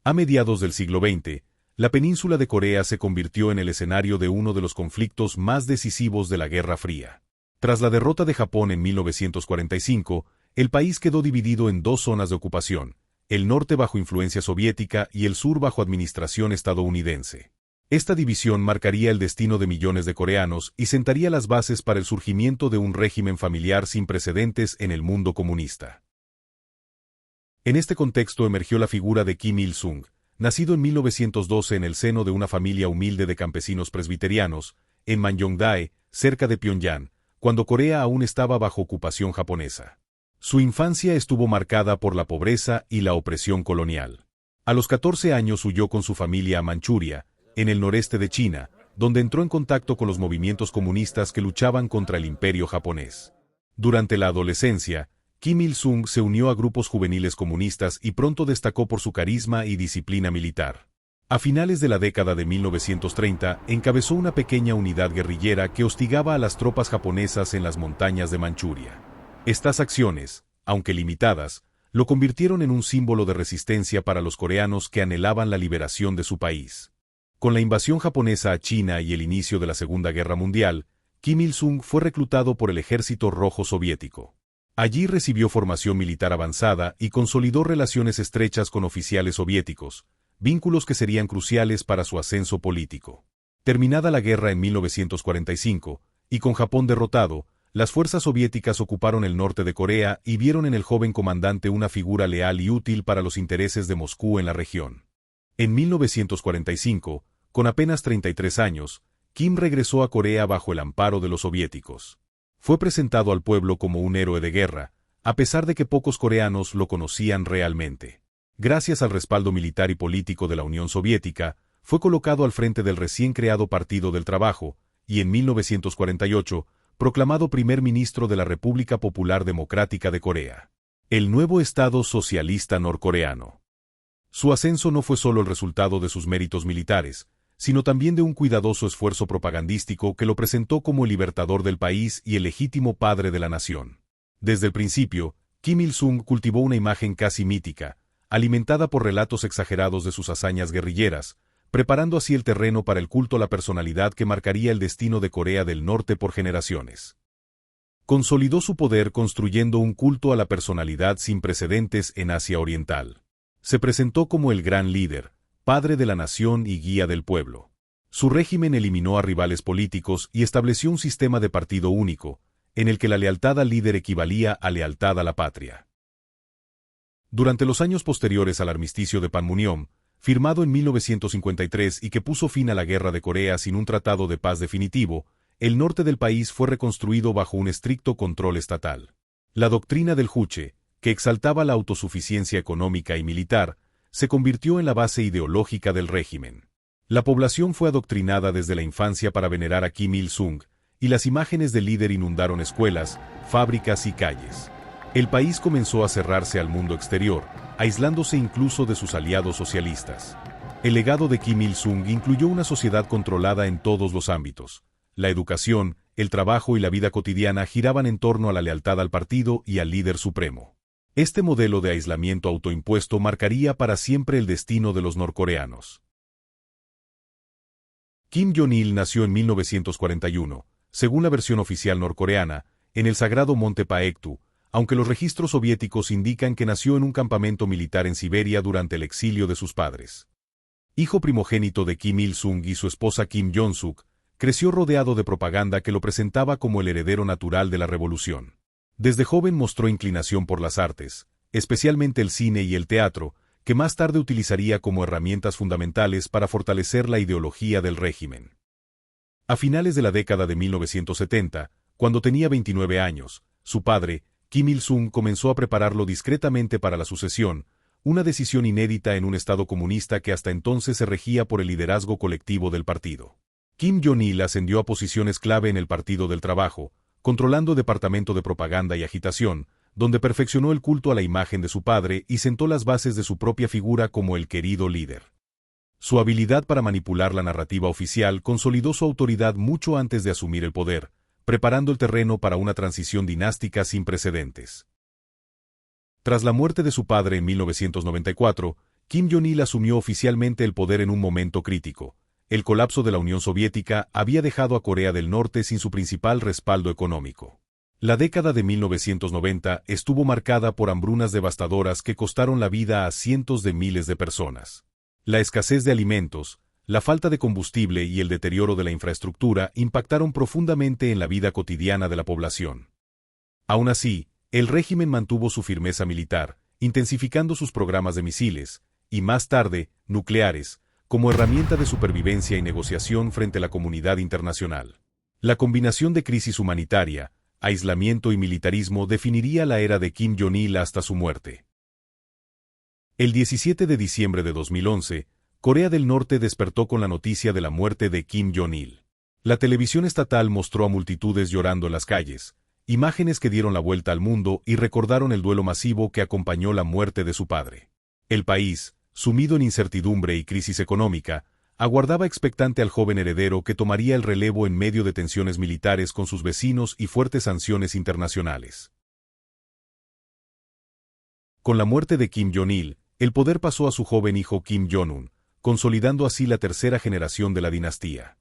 A mediados del siglo XX, la península de Corea se convirtió en el escenario de uno de los conflictos más decisivos de la Guerra Fría. Tras la derrota de Japón en 1945, el país quedó dividido en dos zonas de ocupación, el norte bajo influencia soviética y el sur bajo administración estadounidense. Esta división marcaría el destino de millones de coreanos y sentaría las bases para el surgimiento de un régimen familiar sin precedentes en el mundo comunista. En este contexto emergió la figura de Kim Il-sung, nacido en 1912 en el seno de una familia humilde de campesinos presbiterianos, en Manjongdae, cerca de Pyongyang, cuando Corea aún estaba bajo ocupación japonesa. Su infancia estuvo marcada por la pobreza y la opresión colonial. A los 14 años huyó con su familia a Manchuria, en el noreste de China, donde entró en contacto con los movimientos comunistas que luchaban contra el imperio japonés. Durante la adolescencia, Kim Il-sung se unió a grupos juveniles comunistas y pronto destacó por su carisma y disciplina militar. A finales de la década de 1930, encabezó una pequeña unidad guerrillera que hostigaba a las tropas japonesas en las montañas de Manchuria. Estas acciones, aunque limitadas, lo convirtieron en un símbolo de resistencia para los coreanos que anhelaban la liberación de su país. Con la invasión japonesa a China y el inicio de la Segunda Guerra Mundial, Kim Il-sung fue reclutado por el Ejército Rojo Soviético. Allí recibió formación militar avanzada y consolidó relaciones estrechas con oficiales soviéticos, vínculos que serían cruciales para su ascenso político. Terminada la guerra en 1945, y con Japón derrotado, las fuerzas soviéticas ocuparon el norte de Corea y vieron en el joven comandante una figura leal y útil para los intereses de Moscú en la región. En 1945, con apenas 33 años, Kim regresó a Corea bajo el amparo de los soviéticos. Fue presentado al pueblo como un héroe de guerra, a pesar de que pocos coreanos lo conocían realmente. Gracias al respaldo militar y político de la Unión Soviética, fue colocado al frente del recién creado Partido del Trabajo, y en 1948, proclamado primer ministro de la República Popular Democrática de Corea, el nuevo Estado socialista norcoreano. Su ascenso no fue solo el resultado de sus méritos militares, sino también de un cuidadoso esfuerzo propagandístico que lo presentó como el libertador del país y el legítimo padre de la nación. Desde el principio, Kim Il-sung cultivó una imagen casi mítica, alimentada por relatos exagerados de sus hazañas guerrilleras, preparando así el terreno para el culto a la personalidad que marcaría el destino de Corea del Norte por generaciones. Consolidó su poder construyendo un culto a la personalidad sin precedentes en Asia Oriental. Se presentó como el gran líder, padre de la nación y guía del pueblo. Su régimen eliminó a rivales políticos y estableció un sistema de partido único, en el que la lealtad al líder equivalía a lealtad a la patria. Durante los años posteriores al armisticio de Panmunjom, firmado en 1953 y que puso fin a la Guerra de Corea sin un tratado de paz definitivo, el norte del país fue reconstruido bajo un estricto control estatal. La doctrina del Juche, que exaltaba la autosuficiencia económica y militar, se convirtió en la base ideológica del régimen. La población fue adoctrinada desde la infancia para venerar a Kim Il-sung, y las imágenes del líder inundaron escuelas, fábricas y calles. El país comenzó a cerrarse al mundo exterior, aislándose incluso de sus aliados socialistas. El legado de Kim Il-sung incluyó una sociedad controlada en todos los ámbitos. La educación, el trabajo y la vida cotidiana giraban en torno a la lealtad al partido y al líder supremo. Este modelo de aislamiento autoimpuesto marcaría para siempre el destino de los norcoreanos. Kim Jong-il nació en 1941, según la versión oficial norcoreana, en el sagrado monte Paektu, aunque los registros soviéticos indican que nació en un campamento militar en Siberia durante el exilio de sus padres. Hijo primogénito de Kim Il-sung y su esposa Kim Jong-suk, creció rodeado de propaganda que lo presentaba como el heredero natural de la revolución. Desde joven mostró inclinación por las artes, especialmente el cine y el teatro, que más tarde utilizaría como herramientas fundamentales para fortalecer la ideología del régimen. A finales de la década de 1970, cuando tenía 29 años, su padre, Kim Il-sung, comenzó a prepararlo discretamente para la sucesión, una decisión inédita en un estado comunista que hasta entonces se regía por el liderazgo colectivo del partido. Kim Jong-il ascendió a posiciones clave en el Partido del Trabajo, controlando departamento de propaganda y agitación, donde perfeccionó el culto a la imagen de su padre y sentó las bases de su propia figura como el querido líder. Su habilidad para manipular la narrativa oficial consolidó su autoridad mucho antes de asumir el poder, preparando el terreno para una transición dinástica sin precedentes. Tras la muerte de su padre en 1994, Kim Jong-il asumió oficialmente el poder en un momento crítico. El colapso de la Unión Soviética había dejado a Corea del Norte sin su principal respaldo económico. La década de 1990 estuvo marcada por hambrunas devastadoras que costaron la vida a cientos de miles de personas. La escasez de alimentos, la falta de combustible y el deterioro de la infraestructura impactaron profundamente en la vida cotidiana de la población. Aún así, el régimen mantuvo su firmeza militar, intensificando sus programas de misiles, y más tarde, nucleares, como herramienta de supervivencia y negociación frente a la comunidad internacional. La combinación de crisis humanitaria, aislamiento y militarismo definiría la era de Kim Jong-il hasta su muerte. El 17 de diciembre de 2011, Corea del Norte despertó con la noticia de la muerte de Kim Jong-il. La televisión estatal mostró a multitudes llorando en las calles, imágenes que dieron la vuelta al mundo y recordaron el duelo masivo que acompañó la muerte de su padre. El país, sumido en incertidumbre y crisis económica, aguardaba expectante al joven heredero que tomaría el relevo en medio de tensiones militares con sus vecinos y fuertes sanciones internacionales. Con la muerte de Kim Jong-il, el poder pasó a su joven hijo Kim Jong-un, consolidando así la tercera generación de la dinastía.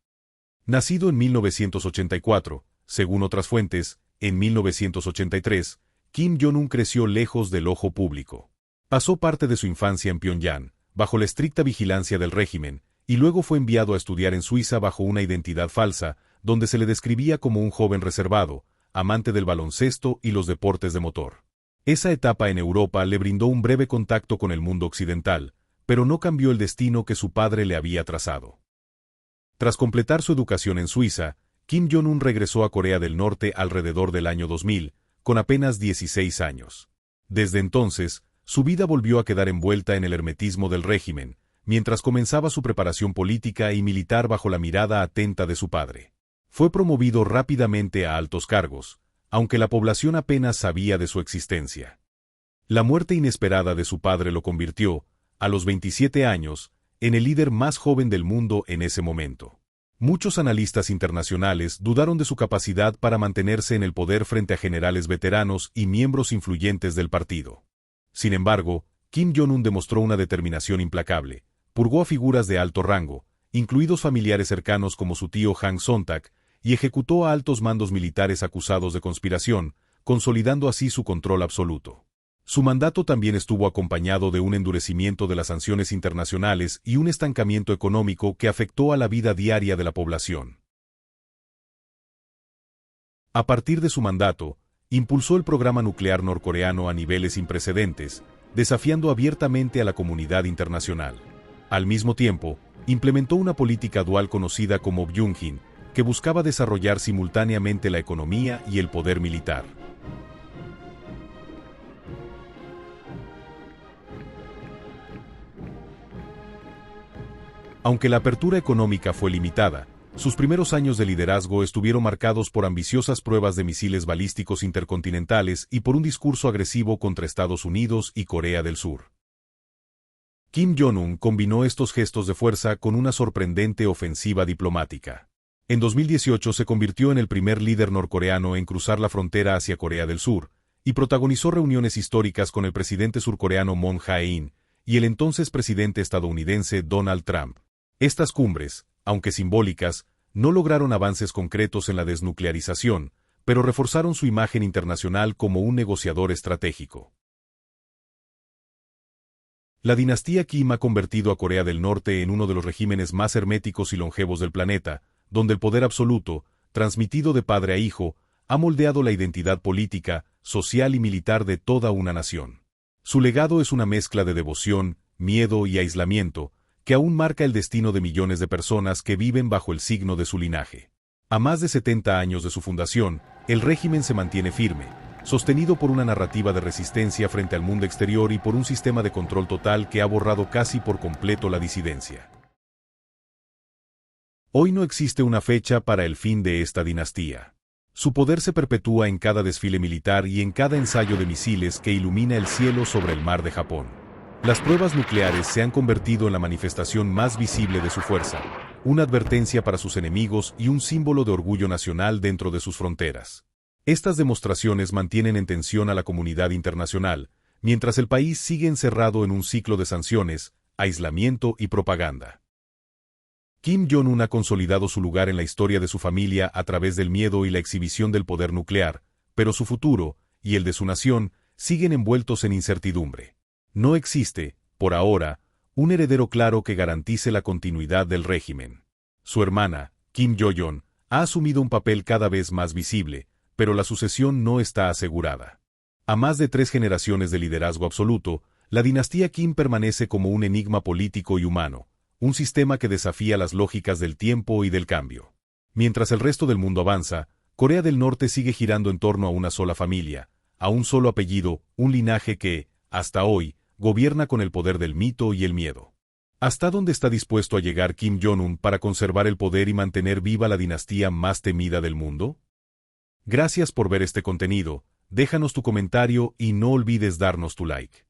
Nacido en 1984, según otras fuentes, en 1983, Kim Jong-un creció lejos del ojo público. Pasó parte de su infancia en Pyongyang, bajo la estricta vigilancia del régimen, y luego fue enviado a estudiar en Suiza bajo una identidad falsa, donde se le describía como un joven reservado, amante del baloncesto y los deportes de motor. Esa etapa en Europa le brindó un breve contacto con el mundo occidental, pero no cambió el destino que su padre le había trazado. Tras completar su educación en Suiza, Kim Jong-un regresó a Corea del Norte alrededor del año 2000, con apenas 16 años. Desde entonces, su vida volvió a quedar envuelta en el hermetismo del régimen, mientras comenzaba su preparación política y militar bajo la mirada atenta de su padre. Fue promovido rápidamente a altos cargos, aunque la población apenas sabía de su existencia. La muerte inesperada de su padre lo convirtió, a los 27 años, en el líder más joven del mundo en ese momento. Muchos analistas internacionales dudaron de su capacidad para mantenerse en el poder frente a generales veteranos y miembros influyentes del partido. Sin embargo, Kim Jong-un demostró una determinación implacable, purgó a figuras de alto rango, incluidos familiares cercanos como su tío Han Son-tak, y ejecutó a altos mandos militares acusados de conspiración, consolidando así su control absoluto. Su mandato también estuvo acompañado de un endurecimiento de las sanciones internacionales y un estancamiento económico que afectó a la vida diaria de la población. A partir de su mandato, impulsó el programa nuclear norcoreano a niveles sin precedentes, desafiando abiertamente a la comunidad internacional. Al mismo tiempo, implementó una política dual conocida como Byung-in, que buscaba desarrollar simultáneamente la economía y el poder militar. Aunque la apertura económica fue limitada, sus primeros años de liderazgo estuvieron marcados por ambiciosas pruebas de misiles balísticos intercontinentales y por un discurso agresivo contra Estados Unidos y Corea del Sur. Kim Jong-un combinó estos gestos de fuerza con una sorprendente ofensiva diplomática. En 2018 se convirtió en el primer líder norcoreano en cruzar la frontera hacia Corea del Sur, y protagonizó reuniones históricas con el presidente surcoreano Moon Jae-in y el entonces presidente estadounidense Donald Trump. Estas cumbres, aunque simbólicas, no lograron avances concretos en la desnuclearización, pero reforzaron su imagen internacional como un negociador estratégico. La dinastía Kim ha convertido a Corea del Norte en uno de los regímenes más herméticos y longevos del planeta, donde el poder absoluto, transmitido de padre a hijo, ha moldeado la identidad política, social y militar de toda una nación. Su legado es una mezcla de devoción, miedo y aislamiento, que aún marca el destino de millones de personas que viven bajo el signo de su linaje. A más de 70 años de su fundación, el régimen se mantiene firme, sostenido por una narrativa de resistencia frente al mundo exterior y por un sistema de control total que ha borrado casi por completo la disidencia. Hoy no existe una fecha para el fin de esta dinastía. Su poder se perpetúa en cada desfile militar y en cada ensayo de misiles que ilumina el cielo sobre el mar de Japón. Las pruebas nucleares se han convertido en la manifestación más visible de su fuerza, una advertencia para sus enemigos y un símbolo de orgullo nacional dentro de sus fronteras. Estas demostraciones mantienen en tensión a la comunidad internacional, mientras el país sigue encerrado en un ciclo de sanciones, aislamiento y propaganda. Kim Jong-un ha consolidado su lugar en la historia de su familia a través del miedo y la exhibición del poder nuclear, pero su futuro, y el de su nación, siguen envueltos en incertidumbre. No existe, por ahora, un heredero claro que garantice la continuidad del régimen. Su hermana, Kim Yo-jong, ha asumido un papel cada vez más visible, pero la sucesión no está asegurada. A más de 3 generaciones de liderazgo absoluto, la dinastía Kim permanece como un enigma político y humano, un sistema que desafía las lógicas del tiempo y del cambio. Mientras el resto del mundo avanza, Corea del Norte sigue girando en torno a una sola familia, a un solo apellido, un linaje que, hasta hoy, gobierna con el poder del mito y el miedo. ¿Hasta dónde está dispuesto a llegar Kim Jong-un para conservar el poder y mantener viva la dinastía más temida del mundo? Gracias por ver este contenido, déjanos tu comentario y no olvides darnos tu like.